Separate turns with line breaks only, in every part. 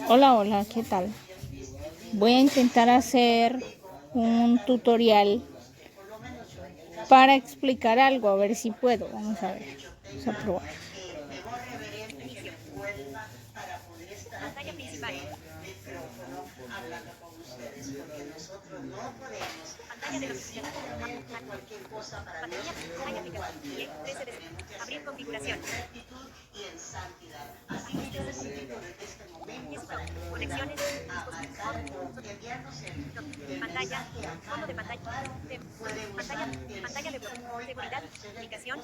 Hola, hola, ¿qué tal? Voy a intentar hacer un tutorial para explicar algo, a ver si puedo. Vamos a ver, vamos a probar.
Pantalla principal. Pantalla de notificación. Batería. Hay aplicación. 13 de abrir configuración. Ajustes. Conexiones. Pantalla. Fondo de pantalla. Pantalla de bloque. Seguridad. Aplicación.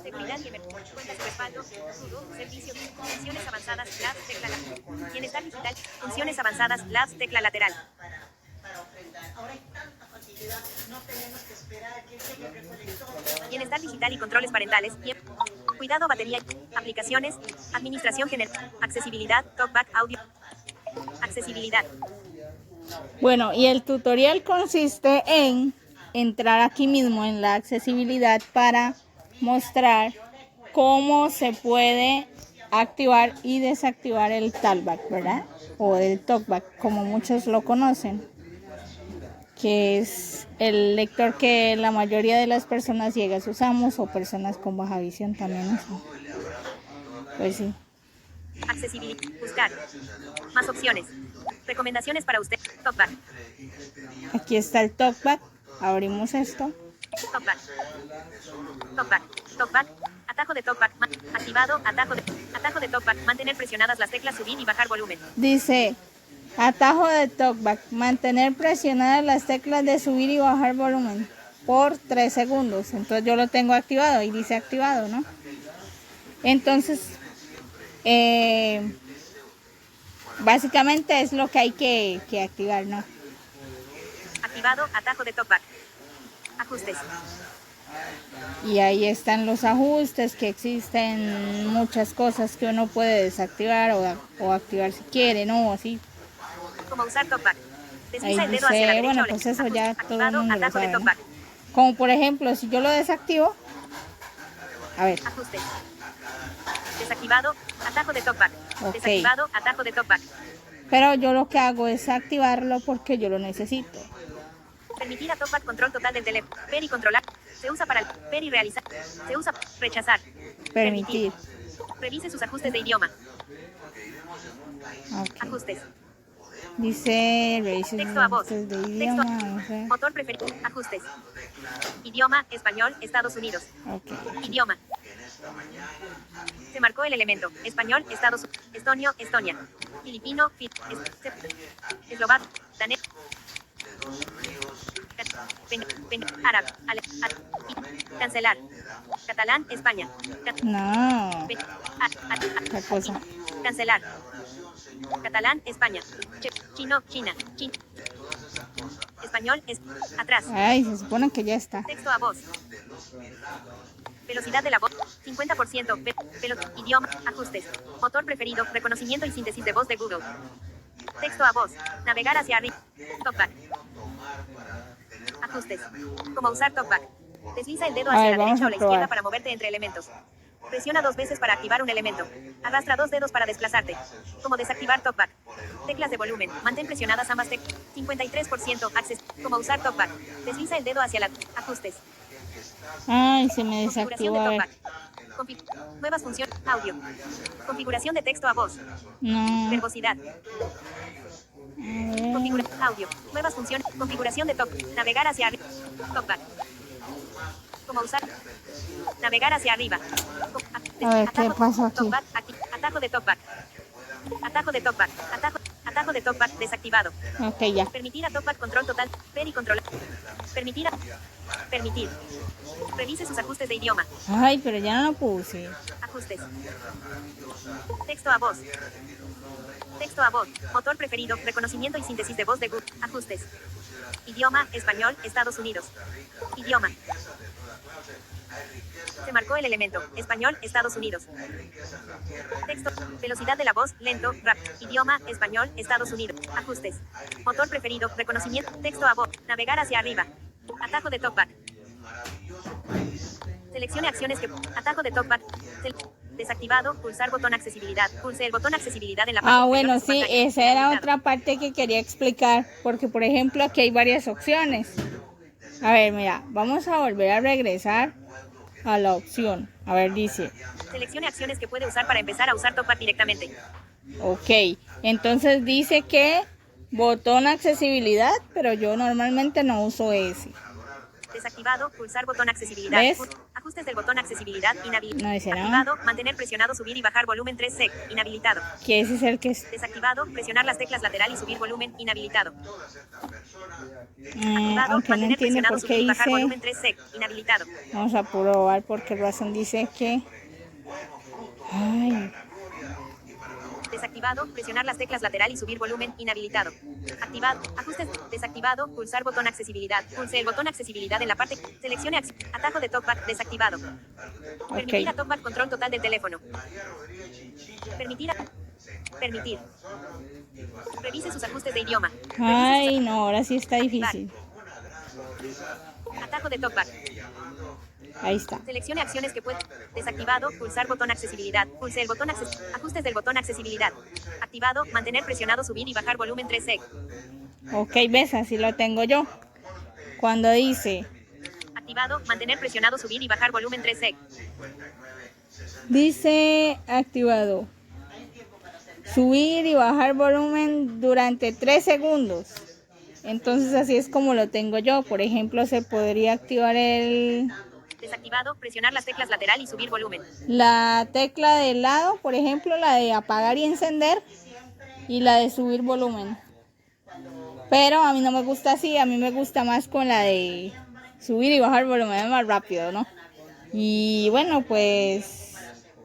Seguridad y emergencia. Cuentas de respaldo. Sudo. Servicio. Funciones avanzadas. Labs. Tecla lateral. Bienestar digital. Funciones avanzadas. Labs. Tecla lateral. Bienestar digital y controles parentales. Cuidado batería. Aplicaciones. Administración general. Accesibilidad. Talkback. Audio. Accesibilidad.
Bueno, y el tutorial consiste en entrar aquí mismo en la accesibilidad para mostrar cómo se puede activar y desactivar el talkback, ¿verdad? O el talkback, como muchos lo conocen, que es el lector que la mayoría de las personas ciegas usamos o personas con baja visión también usan. Pues sí.
Accesibilidad. Buscar. Más opciones. Recomendaciones para usted. Talkback.
Aquí está el talkback. Abrimos esto.
Talkback. Talkback. Talkback. Atajo de talkback. Activado. Atajo de talkback. Mantener presionadas las teclas subir y bajar volumen.
Dice atajo de talkback. Mantener presionadas las teclas de subir y bajar volumen por 3 segundos. Entonces yo lo tengo activado y dice activado, ¿no? Entonces, básicamente es lo que hay que activar, ¿no?
Activado. Atajo de talkback. Ajustes.
Y ahí están los ajustes, que existen muchas cosas que uno puede desactivar o activar si quiere, ¿no? O así.
Como usar talkback.
Ahí
Desliza el dedo hacia la
dice,
derecha
bueno,
o
pues eso ya todo el
activado.
mundo lo
Atajo de
sabe, ¿no?
talkback.
Como por ejemplo, si yo lo desactivo, a ver,
Ajustes. Desactivado. Atajo de talkback.
ok.
Desactivado. Atajo de talkback.
Pero yo lo que hago es activarlo porque yo lo necesito.
Permitir a talkback control total del teléfono. Ver y controlar. Se usa para ver y realizar. Se usa rechazar.
Permitir.
Revise sus ajustes de idioma.
Okay.
Ajustes.
Dice revise
Texto a voz.
de
Texto.
idioma, no sé.
Motor preferido. Ajustes. Idioma, español, Estados Unidos.
Okay.
Idioma. Se marcó el elemento. Español, Estados Unidos. Estonio, Estonia. Filipino, eslovaco, danés. Árabe. Cancelar. Catalán, España.
No. ¿Qué cosa?
Cancelar. Catalán, España. Chino, China. Español, atrás.
Ay, se supone que ya está.
Texto a voz. Velocidad de la voz. 50%. Idioma. Ajustes. Motor preferido. Reconocimiento y síntesis de voz de Google. Texto a voz. Navegar hacia arriba. Talkback. Ajustes. Como usar talkback. Desliza el dedo hacia la derecha o la izquierda para moverte entre elementos. Presiona 2 veces para activar un elemento. Arrastra 2 dedos para desplazarte. Como desactivar talkback. Teclas de volumen. Mantén presionadas ambas teclas. 53%. Access. Como usar talkback. Desliza el dedo hacia la. Ajustes.
Ay, se me
Configuración
desactivó.
de
A ver.
talkback. Nuevas funciones. Audio. Configuración de texto a voz.
No.
Verbosidad. Audio. Nuevas funciones. Configuración de talkback. Navegar hacia arriba. Talkback. Como usar. Navegar hacia arriba.
A ver, ¿qué pasó aquí?
Atajo de talkback. Atajo de talkback. Atajo de talkback desactivado.
Ok, ya.
Permitir a talkback control total. Ver y controlar. Permitir. Revise sus ajustes de idioma.
Ay, pero ya no lo puse.
Ajustes. Texto a voz. Texto a voz. Motor preferido. Reconocimiento y síntesis de voz de Google. Ajustes. Idioma, español, Estados Unidos. Idioma. Se marcó el elemento. Español, Estados Unidos. Texto. Velocidad de la voz, lento, rápido. Idioma, español, Estados Unidos. Ajustes. Motor preferido. Reconocimiento. Texto a voz. Navegar hacia arriba. Atajo de talkback. Seleccione acciones que. Atajo de talkback. Desactivado. Pulsar botón accesibilidad. Pulse el botón accesibilidad en la parte
Ah,
inferior
bueno,
de su
sí,
pantalla.
esa era
Habilitado.
otra parte que quería explicar, porque por ejemplo aquí hay varias opciones. A ver, mira, vamos a volver a regresar a la opción. A ver, dice,
Seleccione acciones que puede usar para empezar a usar TalkBack directamente.
ok, entonces dice que botón accesibilidad, pero yo normalmente no uso ese.
Desactivado. Pulsar botón accesibilidad.
¿Ves?
Ajustes del botón accesibilidad. Inhabilitado.
No dice nada.
Activado. Mantener presionado subir y bajar volumen 3 sec. Inhabilitado.
Que ese es el que es.
Desactivado. Presionar las teclas lateral y subir volumen. Inhabilitado. Activado.
Aunque no
Mantener
entiendo
presionado
por qué
subir y bajar
dice.
volumen 3 sec. Inhabilitado.
Vamos a probar por qué razón dice que. Ay,
Desactivado. Presionar las teclas lateral y subir volumen. Inhabilitado. Activado. Ajustes. Desactivado. Pulsar botón accesibilidad. Pulse el botón accesibilidad en la parte. Seleccione atajo de TalkBack. Desactivado. Permitir a
ok.
TalkBack control total del teléfono. Permitir. Permitir. Revise sus ajustes de idioma.
Ay, no, ahora sí está difícil.
Atajo de TalkBack.
Ahí está.
Seleccione acciones que puede. Desactivado. Pulsar botón accesibilidad. Pulse el botón ajustes del botón accesibilidad. Activado. Mantener presionado subir y bajar volumen 3 sec.
Ok, ves, así lo tengo yo. Cuando dice,
Activado. Mantener presionado subir y bajar volumen 3 sec.
dice activado. Subir y bajar volumen durante 3 segundos. Entonces así es como lo tengo yo. Por ejemplo, se podría activar
Desactivado. Presionar las teclas lateral y subir volumen.
la tecla del lado, por ejemplo, la de apagar y encender y la de subir volumen. Pero a mí no me gusta así, a mí me gusta más con la de subir y bajar volumen, es más rápido, ¿no? Y bueno, pues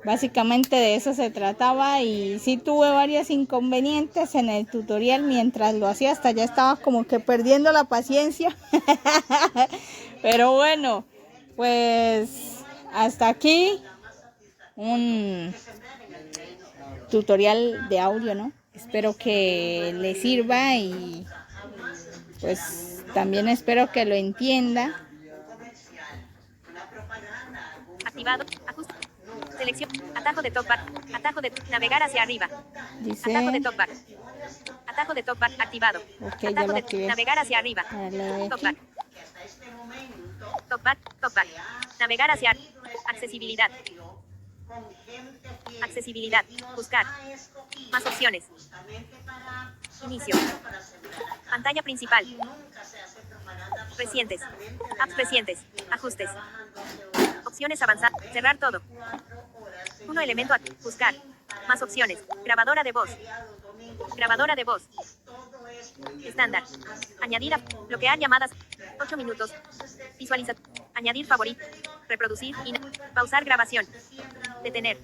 básicamente de eso se trataba y sí tuve varios inconvenientes en el tutorial mientras lo hacía, hasta ya estaba como que perdiendo la paciencia. Pero bueno, pues hasta aquí un tutorial de audio, ¿no? Espero que le sirva y pues también espero que lo entienda.
Activado. Ajuste. Selección. Atajo de TalkBack. Atajo de navegar hacia arriba.
Dice,
Atajo de TalkBack. Atajo de TalkBack activado.
ok, ya
Atajo
lo
de
activé.
navegar hacia arriba.
Dale aquí.
TalkBack. TalkBack. TalkBack. Navegar hacia accesibilidad. Accesibilidad. Buscar. Más opciones. Inicio. Pantalla principal. Recientes. Apps recientes. Ajustes. Opciones avanzadas. Cerrar todo. Uno elemento. Buscar. Más opciones. Grabadora de voz. Grabadora de voz. Estándar. Añadir a. Bloquear llamadas. 8 minutos. Visualizar. Añadir favorito. Reproducir. Pausar grabación. Detener.